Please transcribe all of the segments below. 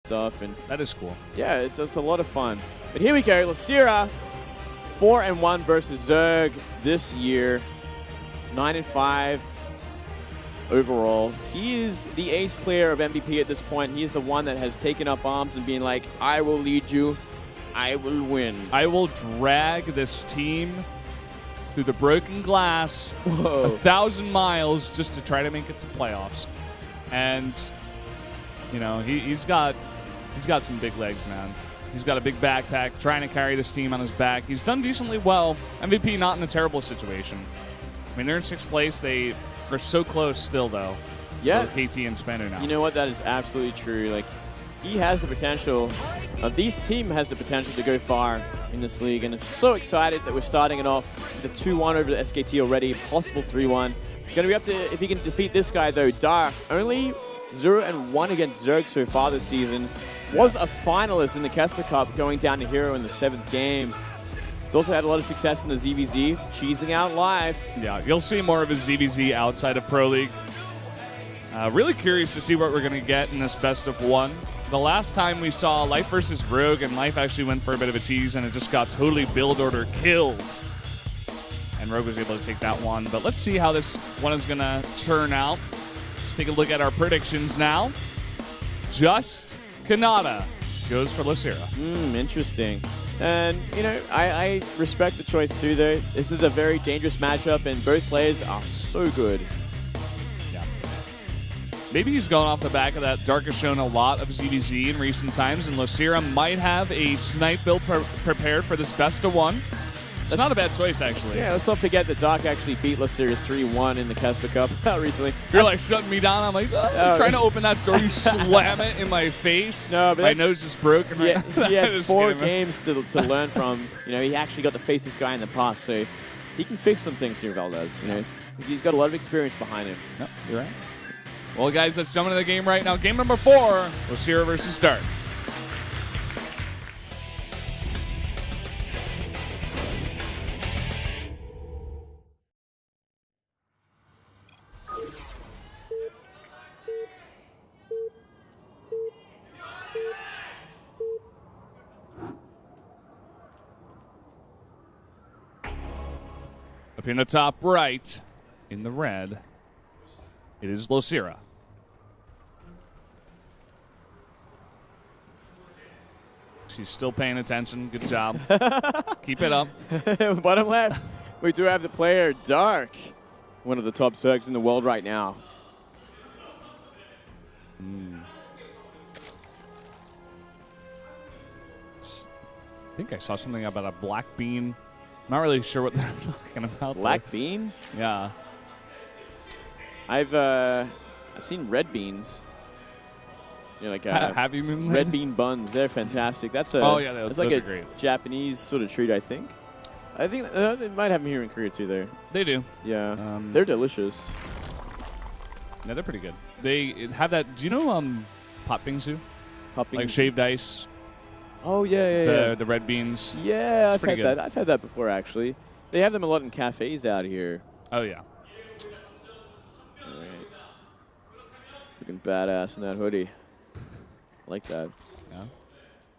stuff. And that is cool. Yeah, it's a lot of fun. But here we go, Losira, 4-1 versus Zerg this year, 9-5 overall. He is the ace player of MVP at this point. He is the one that has taken up arms and being like, I will lead you, I will win. I will drag this team through the broken glass 1,000 miles just to try to make it to playoffs. And, you know, he's got some big legs, man. He's got a big backpack, trying to carry this team on his back. He's done decently well. MVP not in a terrible situation. I mean, they're in 6th place. They are so close still, though. Yeah. KT and Spanu now. You know what? That is absolutely true. Like, he has the potential. This team has the potential to go far in this league, and I'm so excited that we're starting it off with a 2-1 over the SKT already, possible 3-1. It's going to be up to if he can defeat this guy, though. Dark, only 0-1 against Zerg so far this season. Was a finalist in the Kesper Cup, going down to hero in the 7th game. He's also had a lot of success in the ZVZ, cheesing out live. Yeah, you'll see more of his ZVZ outside of Pro League. Really curious to see what we're going to get in this best of 1. The last time we saw Life versus Rogue, and Life actually went for a bit of a tease, and it just got totally build order killed. And Rogue was able to take that one. But let's see how this one is going to turn out. Let's take a look at our predictions now. Just Kanata goes for Losira. Interesting. And, you know, I respect the choice too, though. This is a very dangerous matchup, and both players are so good. Yeah. Maybe he's going off the back of that. Dark has shown a lot of ZVZ in recent times, and Losira might have a snipe build prepared for this best of 1. It's not a bad choice, actually. Yeah, let's not forget that Dark actually beat Losira 3-1 in the Kesper Cup recently. You're like shutting me down. I'm like, trying to open that door. You slam it in my face. No, but my nose is broken. Yeah, right he had 4 games to learn from. You know, he actually got to face this guy in the past, so he can fix some things here, Valdez. You know, he's got a lot of experience behind him. No, you're right. Well, guys, let's jump into the game right now. Game number 4, Losira versus Dark. Up in the top right, in the red, it is Losira. She's still paying attention. Good job. Keep it up. Bottom left, we do have the player Dark, one of the top Zergs in the world right now. I think I saw something about a black bean. I'm not really sure what they're talking about. Black bean? Yeah. I've seen red beans. You know, like have you been red bean buns? They're fantastic. That's a those like are a great. Japanese sort of treat, I think. I think they might have them here in Korea too. There. They do. Yeah. They're delicious. Yeah, they're pretty good. They have that. Do you know pot bingsu? Pot bingsu. Like shaved ice. Oh yeah. The red beans. Yeah, I've had that. I've had that before actually. They have them a lot in cafes out here. Oh yeah. All right. Looking badass in that hoodie. I like that. Yeah.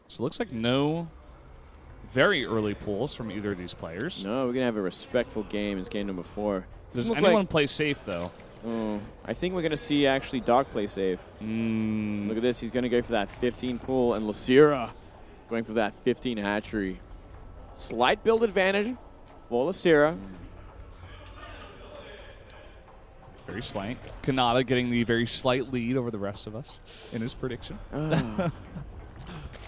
So it looks like no very early pulls from either of these players. No, we're gonna have a respectful game. It's game number 4. Does anyone play safe though? Oh, I think we're gonna see actually Dark play safe. Look at this. He's gonna go for that 15 pull, and Losira going for that 15 hatchery. Slight build advantage for Losira. Very slight. Kanata getting the very slight lead over the rest of us in his prediction.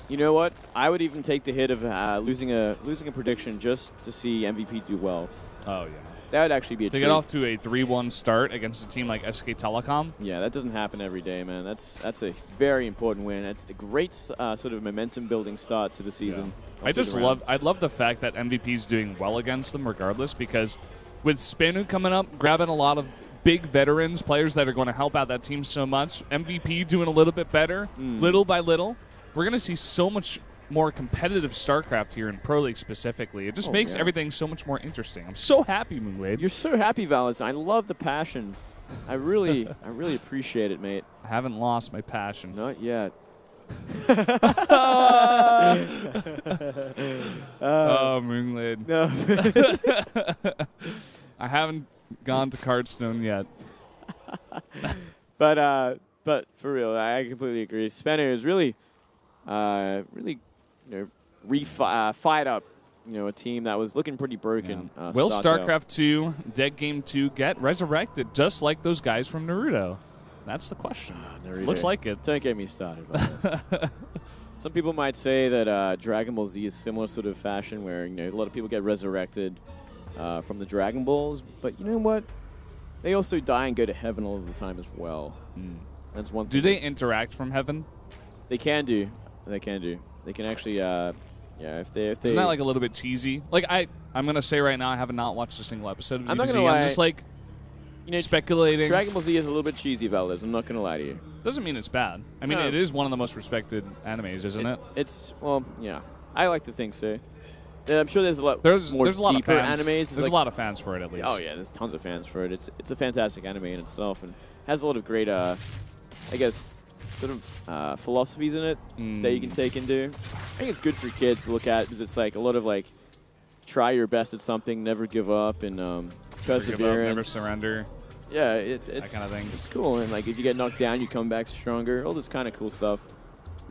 You know what? I would even take the hit of losing a prediction just to see MVP do well. Oh, yeah. That would actually be a treat. To get off to a 3-1 start against a team like SK Telecom. Yeah, that doesn't happen every day, man. That's a very important win. That's a great sort of momentum-building start to the season. Yeah. I love the fact that MVP's doing well against them regardless, because with Spanu coming up, grabbing a lot of big veterans, players that are going to help out that team so much, MVP doing a little bit better, little by little, we're going to see so much more competitive StarCraft here in Pro League specifically. It just makes everything so much more interesting. I'm so happy, Moonblade. You're so happy, Valentin. I love the passion. I really appreciate it, mate. I haven't lost my passion. Not yet. Oh, Moonglade. No. I haven't gone to Cardstone yet. But for real, I completely agree. Spenner is really, fired up. A team that was looking pretty broken. Yeah. Will StarCraft 2, Dead Game 2 get resurrected just like those guys from Naruto? That's the question. Looks like it. Don't get me started on this. Some people might say that Dragon Ball Z is similar sort of fashion where a lot of people get resurrected from the Dragon Balls, but you know what? They also die and go to heaven all of the time as well. That's one thing. Do they interact from heaven? They can do. They can actually. If they. Isn't that like a little bit cheesy? Like I'm gonna say right now, I have not watched a single episode of DBZ. I'm not gonna lie. I'm just like speculating. Dragon Ball Z is a little bit cheesy, Valdez. I'm not gonna lie to you. Doesn't mean it's bad. I mean, it is one of the most respected animes, isn't it? It's yeah. I like to think so. I'm sure there's a lot. There's a lot deeper of fans. animes. There's a lot of fans for it, at least. Oh yeah, there's tons of fans for it. It's a fantastic anime in itself, and has a lot of great, I guess, sort of philosophies in it that you can take into. I think it's good for kids to look at because it's like a lot of like try your best at something, never give up, and perseverance, never surrender. Yeah, it's that kind of thing. It's cool, and like if you get knocked down, you come back stronger. All this kind of cool stuff.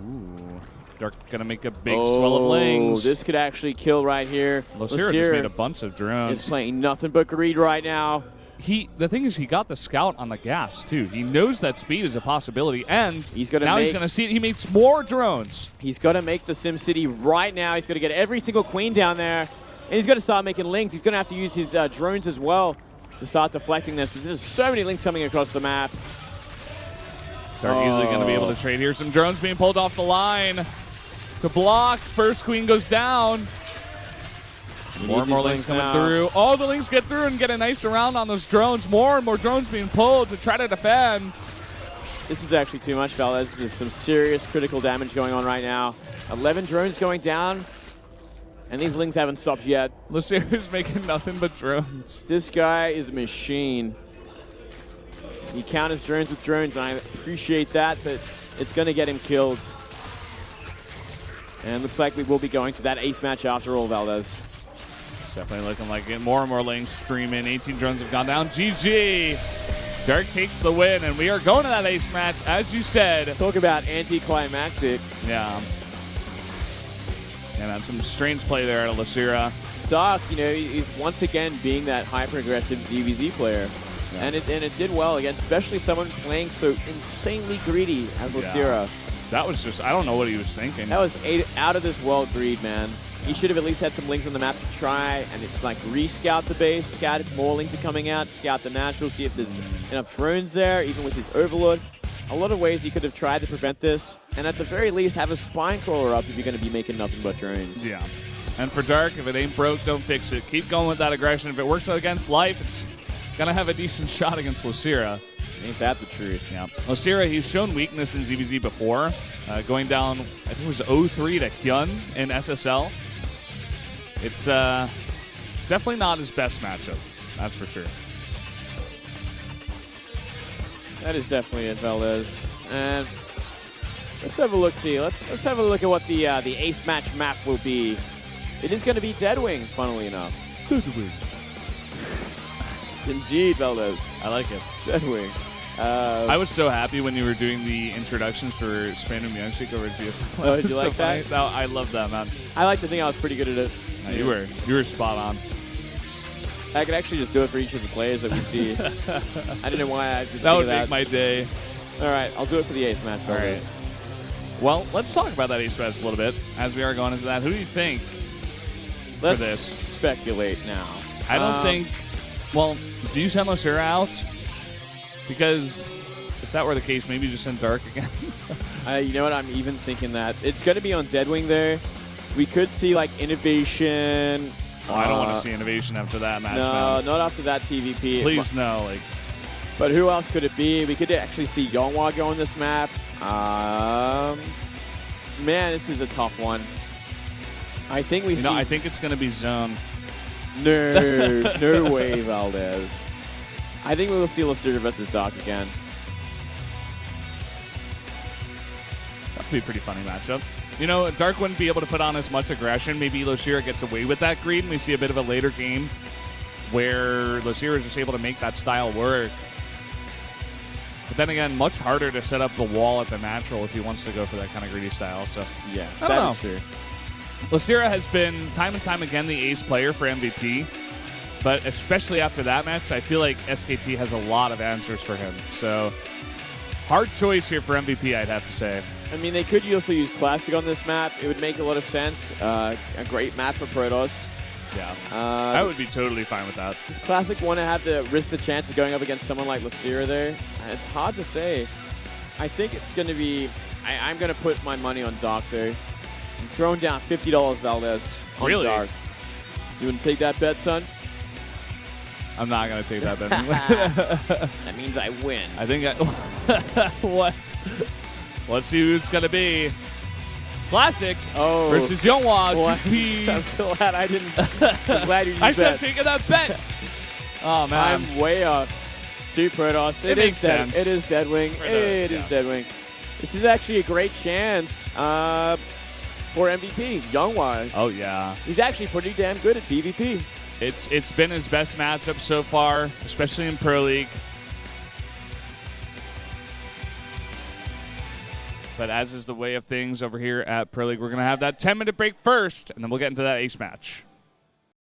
Ooh. Dark gonna make a big swell of lanes. This could actually kill right here. Losira just made a bunch of drones. He's playing nothing but greed right now. The thing is, he got the scout on the gas too. He knows that speed is a possibility, and he's gonna see it. He makes more drones. He's gonna make the SimCity right now. He's gonna get every single queen down there, and he's gonna start making links. He's gonna have to use his drones as well to start deflecting this. Because there's so many links coming across the map. Dark easily gonna be able to trade here. Some drones being pulled off the line to block. First queen goes down. More and more links coming through. Oh, the links get through and get a nice round on those drones. More and more drones being pulled to try to defend. This is actually too much, fellas. There's some serious critical damage going on right now. 11 drones going down, and these links haven't stopped yet. Losira's making nothing but drones. This guy is a machine. He counters drones with drones, and I appreciate that, but it's going to get him killed. And looks like we will be going to that ace match after all, Valdez. It's definitely looking like it. More and more lanes streaming. 18 drones have gone down. GG. Dark takes the win, and we are going to that ace match, as you said. Talk about anticlimactic. Yeah. And that's some strange play there at Losira. Dark, he's once again being that high-progressive ZVZ player. Yeah. And it did well against especially someone playing so insanely greedy as Losira. Yeah. That was just, I don't know what he was thinking. That was out of this world greed, man. He should have at least had some links on the map to try and it's like re-scout the base, scout if more links are coming out, scout the natural, see if there's enough drones there, even with his overlord. A lot of ways he could have tried to prevent this, and at the very least have a spine crawler up if you're going to be making nothing but drones. Yeah. And for Dark, if it ain't broke, don't fix it. Keep going with that aggression. If it works against Life, it's going to have a decent shot against Losira. Ain't that the truth? Yeah. Losira, he's shown weakness in ZVZ before, going down, I think it was 0-3 to Hyun in SSL. It's definitely not his best matchup, that's for sure. That is definitely it, Valdez. And let's have a look. See, let's have a look at what the ace match map will be. It is going to be Deadwing, funnily enough. Deadwing. Indeed, Valdez. I like it. Deadwing. I was so happy when you were doing the introductions for Spanish music over GSL. Oh, did you like that? No, I love that, man. I like to think I was pretty good at it. No, you were spot on. I could actually just do it for each of the players that we see. I don't know why I just that would make my day. All right, I'll do it for the ace match. All right. Well, let's talk about that ace match a little bit as we are going into that. Who do you think for this? Let's speculate now. I don't think. Well, do you send Losira out? Because if that were the case, maybe just send Dark again. You know what? I'm even thinking that. It's going to be on Deadwing there. We could see, like, Innovation. Oh, I don't want to see Innovation after that match. No, not after that TVP. Please, no. But who else could it be? We could actually see Yonghwa go on this map. Man, this is a tough one. I think we see... I think it's going to be Zone. No, no way, Valdez. I think we will see Losira versus Dark again. be a pretty funny matchup. You know, Dark wouldn't be able to put on as much aggression. Maybe Losira gets away with that green. We see a bit of a later game where Losira is just able to make that style work. But then again, much harder to set up the wall at the natural if he wants to go for that kind of greedy style. So yeah, I don't know. is true. Losira has been time and time again the ace player for MVP. But especially after that match, I feel like SKT has a lot of answers for him. So hard choice here for MVP, I'd have to say. I mean, they could also use Classic on this map. It would make a lot of sense. A great map for Protoss. Yeah, I would be totally fine with that. Does Classic want to have to risk the chance of going up against someone like Losira there? It's hard to say. I think it's going to be... I'm going to put my money on Dark there. I'm throwing down $50 Valdez on Really? Dark. You want to take that bet, son? I'm not going to take that bet. That means I win. I think what? Let's see who it's going to be. Classic versus Youngwa. I'm so glad I didn't. I'm glad you used I should that. have taken that bet. Oh, man. I'm way off. 2 Protoss. It makes sense. It is Deadwing. It is Deadwing. This is actually a great chance for MVP, Youngwa. Oh, yeah. He's actually pretty damn good at PvP. It's been his best matchup so far, especially in Pro League. But as is the way of things over here at Pro League, we're going to have that 10-minute break first, and then we'll get into that ace match.